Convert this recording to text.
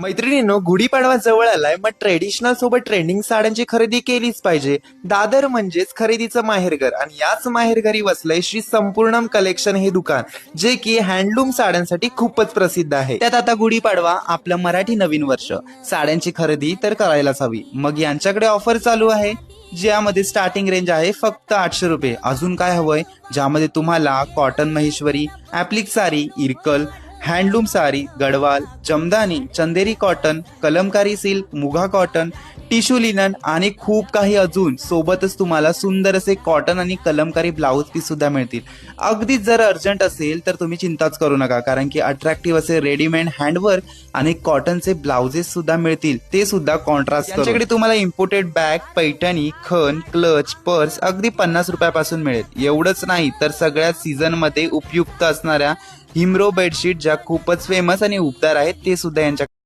मैत्रिणींनो, गुढीपाडवा जवळ आलाय, मग ट्रेडिशनल सोबत ट्रेंडिंग साड्यांची खरेदी केलीच पाहिजे. दादर म्हणजेच खरेदीचं माहेरघर आणि याच माहेरघरी वसलंय श्री संपूर्णम कलेक्शन हे दुकान, जे की हँडलूम साड्यांसाठी खूपच प्रसिद्ध आहे. त्यात आता गुढीपाडवा आपलं मराठी नवीन वर्ष, साड्यांची खरेदी तर करायलाच हवी. मग यांच्याकडे ऑफर चालू आहे, ज्यामध्ये स्टार्टिंग रेंज आहे फक्त 800 रुपये. अजून काय हवंय, ज्यामध्ये तुम्हाला cotton Maheshwari, applique sari, Irkal, handloom sari, Gadwal, Jamdani, Chanderi cotton, Kalamkari silk, Muga cotton, tissue linen आणि खूप काही अजून. सोबतच तुम्हाला सुंदर असे कॉटन आणि कलमकारी ब्लाऊज पीस सुद्धा मिळतील. अगदीच जर अर्जंट असेल तर तुम्ही चिंताच करू नका, कारण की अट्रॅक्टिव्ह असे रेडीमेड हँडवर्क आणि कॉटनचे ब्लाउजेस सुद्धा मिळतील, ते सुद्धा कॉन्ट्रास्ट. त्यांच्याकडे तुम्हाला इम्पोर्टेड बॅग, पैठणी, खण, क्लच, पर्स अगदी 50 रुपयापासून मिळेल. एवढंच नाही तर सगळ्या सीझन मध्ये उपयुक्त असणाऱ्या हिमरो बेडशीट, ज्या खूपच फेमस आणि उबदार आहेत, ते सुद्धा यांच्या